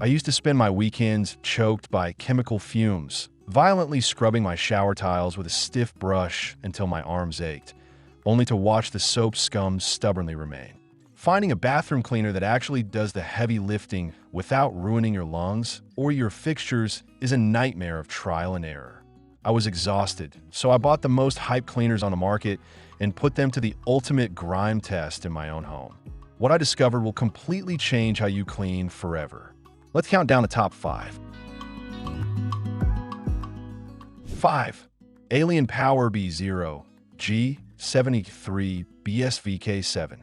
I used to spend my weekends choked by chemical fumes, violently scrubbing my shower tiles with a stiff brush until my arms ached, only to watch the soap scum stubbornly remain. Finding a bathroom cleaner that actually does the heavy lifting without ruining your lungs or your fixtures is a nightmare of trial and error. I was exhausted, so I bought the most hype cleaners on the market and put them to the ultimate grime test in my own home. What I discovered will completely change how you clean forever. Let's count down the top 5. 5. Alien Power B0 G73 BSVK7.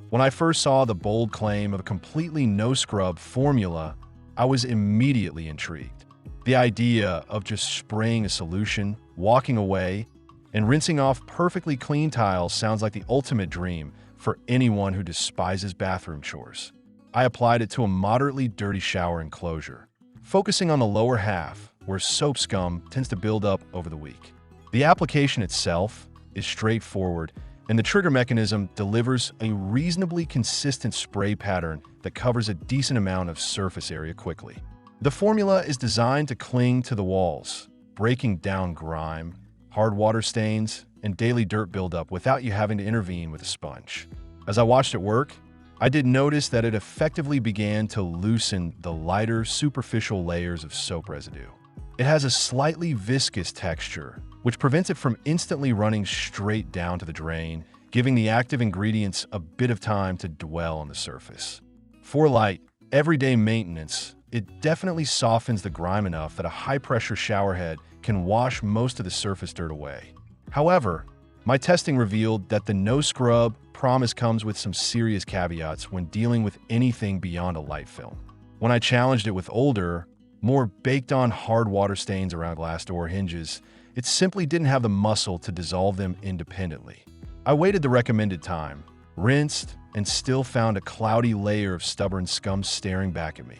When I first saw the bold claim of a completely no-scrub formula, I was immediately intrigued. The idea of just spraying a solution, walking away, and rinsing off perfectly clean tiles sounds like the ultimate dream for anyone who despises bathroom chores. I applied it to a moderately dirty shower enclosure, focusing on the lower half, where soap scum tends to build up over the week. The application itself is straightforward, and the trigger mechanism delivers a reasonably consistent spray pattern that covers a decent amount of surface area quickly. The formula is designed to cling to the walls, breaking down grime, hard water stains, and daily dirt buildup without you having to intervene with a sponge. As I watched it work, I did notice that it effectively began to loosen the lighter, superficial layers of soap residue. It has a slightly viscous texture, which prevents it from instantly running straight down to the drain, giving the active ingredients a bit of time to dwell on the surface. For light, everyday maintenance, it definitely softens the grime enough that a high-pressure showerhead can wash most of the surface dirt away. However, my testing revealed that the no-scrub promise comes with some serious caveats when dealing with anything beyond a light film. When I challenged it with older, more baked-on hard water stains around glass door hinges, it simply didn't have the muscle to dissolve them independently. I waited the recommended time, rinsed, and still found a cloudy layer of stubborn scum staring back at me.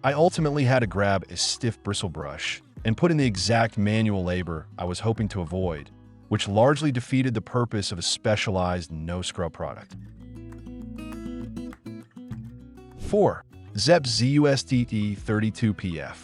I ultimately had to grab a stiff bristle brush and put in the exact manual labor I was hoping to avoid, which largely defeated the purpose of a specialized no-scrub product. 4. Zep ZUSTT32PF.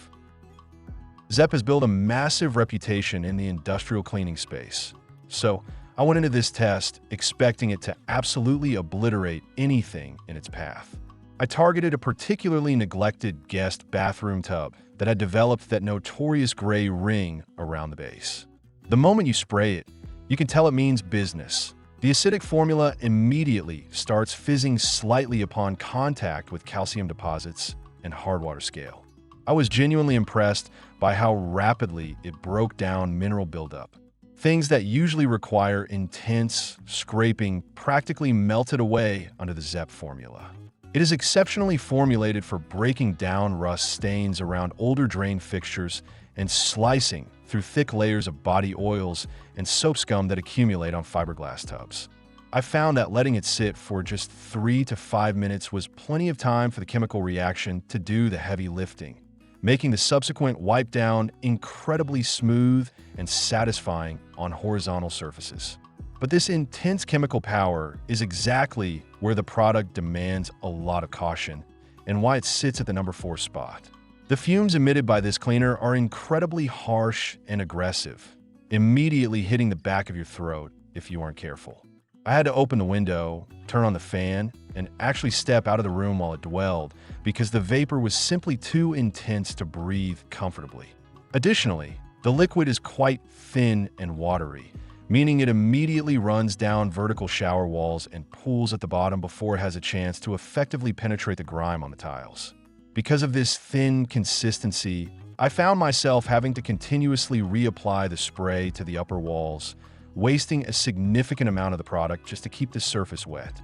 Zep has built a massive reputation in the industrial cleaning space, so I went into this test expecting it to absolutely obliterate anything in its path. I targeted a particularly neglected guest bathroom tub that had developed that notorious gray ring around the base. The moment you spray it, you can tell it means business. The acidic formula immediately starts fizzing slightly upon contact with calcium deposits and hard water scale. I was genuinely impressed by how rapidly it broke down mineral buildup. Things that usually require intense scraping practically melted away under the Zep formula. It is exceptionally formulated for breaking down rust stains around older drain fixtures and slicing through thick layers of body oils and soap scum that accumulate on fiberglass tubs. I found that letting it sit for just 3 to 5 minutes was plenty of time for the chemical reaction to do the heavy lifting, making the subsequent wipe down incredibly smooth and satisfying on horizontal surfaces. But this intense chemical power is exactly where the product demands a lot of caution and why it sits at the number 4 spot. The fumes emitted by this cleaner are incredibly harsh and aggressive, immediately hitting the back of your throat if you aren't careful. I had to open the window, turn on the fan, and actually step out of the room while it dwelled because the vapor was simply too intense to breathe comfortably. Additionally, the liquid is quite thin and watery, meaning it immediately runs down vertical shower walls and pools at the bottom before it has a chance to effectively penetrate the grime on the tiles. Because of this thin consistency, I found myself having to continuously reapply the spray to the upper walls, wasting a significant amount of the product just to keep the surface wet.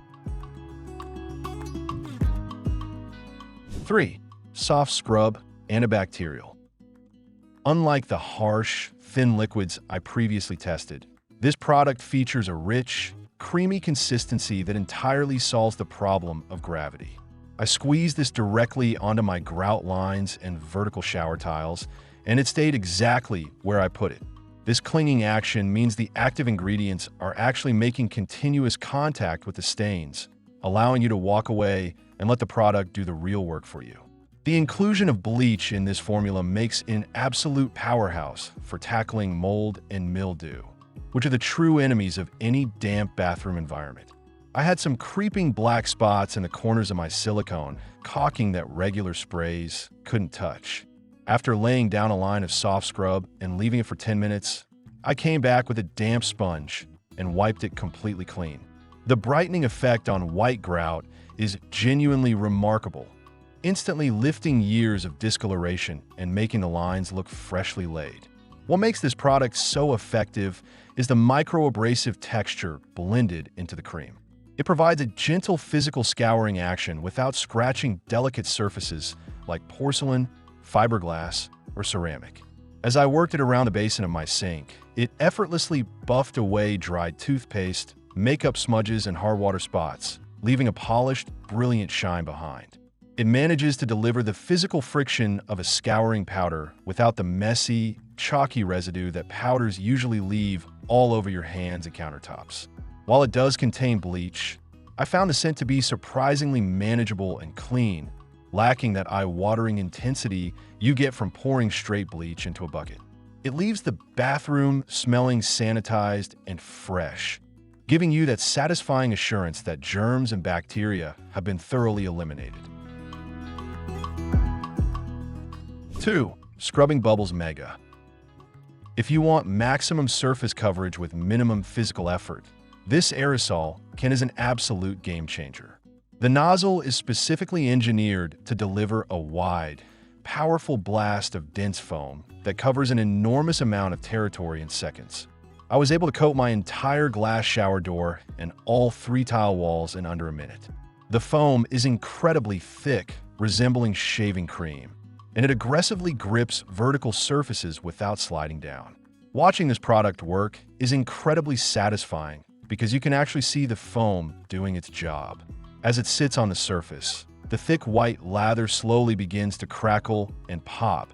3. Soft Scrub Antibacterial. Unlike the harsh, thin liquids I previously tested, this product features a rich, creamy consistency that entirely solves the problem of gravity. I squeezed this directly onto my grout lines and vertical shower tiles, and it stayed exactly where I put it. This clinging action means the active ingredients are actually making continuous contact with the stains, allowing you to walk away and let the product do the real work for you. The inclusion of bleach in this formula makes an absolute powerhouse for tackling mold and mildew, which are the true enemies of any damp bathroom environment. I had some creeping black spots in the corners of my silicone, caulking that regular sprays couldn't touch. After laying down a line of soft scrub and leaving it for 10 minutes, I came back with a damp sponge and wiped it completely clean. The brightening effect on white grout is genuinely remarkable, instantly lifting years of discoloration and making the lines look freshly laid. What makes this product so effective is the microabrasive texture blended into the cream. It provides a gentle physical scouring action without scratching delicate surfaces like porcelain, fiberglass, or ceramic. As I worked it around the basin of my sink, it effortlessly buffed away dried toothpaste, makeup smudges, and hard water spots, leaving a polished, brilliant shine behind. It manages to deliver the physical friction of a scouring powder without the messy, chalky residue that powders usually leave all over your hands and countertops. While it does contain bleach, I found the scent to be surprisingly manageable and clean, lacking that eye-watering intensity you get from pouring straight bleach into a bucket. It leaves the bathroom smelling sanitized and fresh, giving you that satisfying assurance that germs and bacteria have been thoroughly eliminated. 2. Scrubbing Bubbles Mega. If you want maximum surface coverage with minimum physical effort, this aerosol can is an absolute game changer. The nozzle is specifically engineered to deliver a wide, powerful blast of dense foam that covers an enormous amount of territory in seconds. I was able to coat my entire glass shower door and all 3 tile walls in under a minute. The foam is incredibly thick, resembling shaving cream, and it aggressively grips vertical surfaces without sliding down. Watching this product work is incredibly satisfying because you can actually see the foam doing its job. As it sits on the surface, the thick white lather slowly begins to crackle and pop,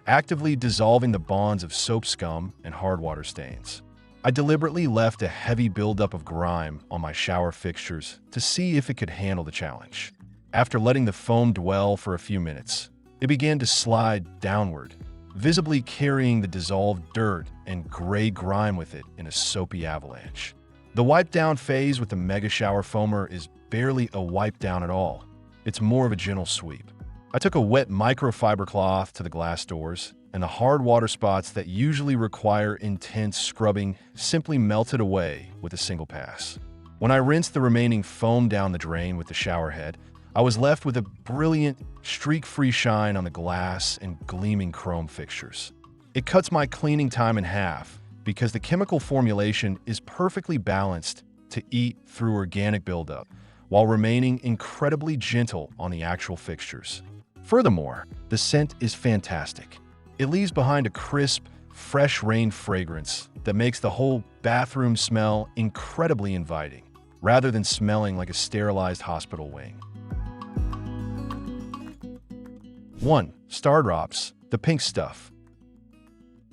actively dissolving the bonds of soap scum and hard water stains. I deliberately left a heavy buildup of grime on my shower fixtures to see if it could handle the challenge. After letting the foam dwell for a few minutes, it began to slide downward, visibly carrying the dissolved dirt and gray grime with it in a soapy avalanche. The wipe down phase with the Mega Shower Foamer is barely a wipe down at all. It's more of a gentle sweep. I took a wet microfiber cloth to the glass doors, and the hard water spots that usually require intense scrubbing simply melted away with a single pass. When I rinsed the remaining foam down the drain with the shower head, I was left with a brilliant, streak-free shine on the glass and gleaming chrome fixtures. It cuts my cleaning time in half because the chemical formulation is perfectly balanced to eat through organic buildup while remaining incredibly gentle on the actual fixtures. Furthermore, the scent is fantastic. It leaves behind a crisp, fresh rain fragrance that makes the whole bathroom smell incredibly inviting, rather than smelling like a sterilized hospital wing. 1. Stardrops, the pink stuff.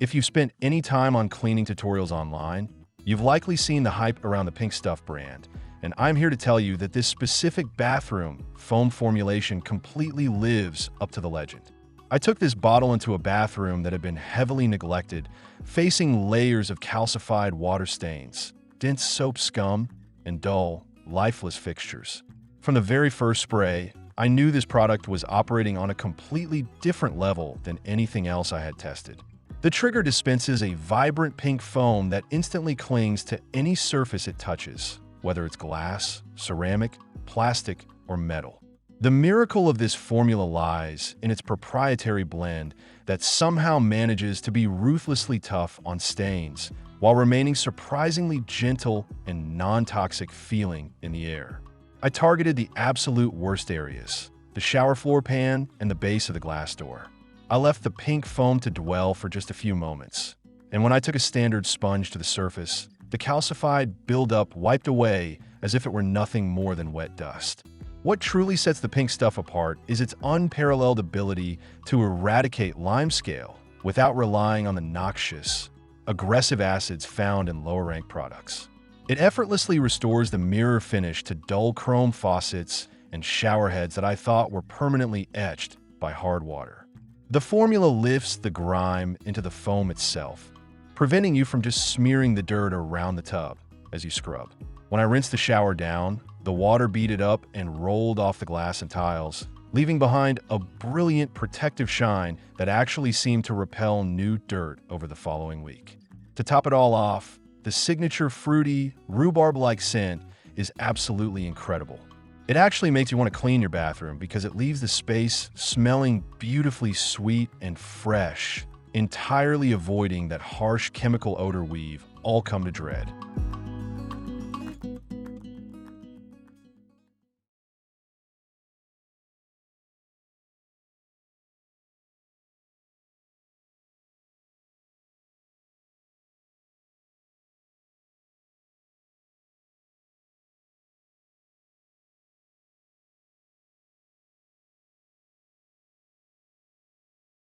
If you've spent any time on cleaning tutorials online, you've likely seen the hype around the pink stuff brand, and I'm here to tell you that this specific bathroom foam formulation completely lives up to the legend. I took this bottle into a bathroom that had been heavily neglected, facing layers of calcified water stains, dense soap scum, and dull, lifeless fixtures. From the very first spray, I knew this product was operating on a completely different level than anything else I had tested. The trigger dispenses a vibrant pink foam that instantly clings to any surface it touches, whether it's glass, ceramic, plastic, or metal. The miracle of this formula lies in its proprietary blend that somehow manages to be ruthlessly tough on stains while remaining surprisingly gentle and non-toxic feeling in the air. I targeted the absolute worst areas, the shower floor pan and the base of the glass door. I left the pink foam to dwell for just a few moments, and when I took a standard sponge to the surface, the calcified buildup wiped away as if it were nothing more than wet dust. What truly sets the pink stuff apart is its unparalleled ability to eradicate limescale without relying on the noxious, aggressive acids found in lower-ranked products. It effortlessly restores the mirror finish to dull chrome faucets and shower heads that I thought were permanently etched by hard water. The formula lifts the grime into the foam itself, preventing you from just smearing the dirt around the tub as you scrub. When I rinsed the shower down, the water beat it up and rolled off the glass and tiles, leaving behind a brilliant protective shine that actually seemed to repel new dirt over the following week. To top it all off, the signature fruity, rhubarb-like scent is absolutely incredible. It actually makes you want to clean your bathroom because it leaves the space smelling beautifully sweet and fresh, entirely avoiding that harsh chemical odor we've all come to dread.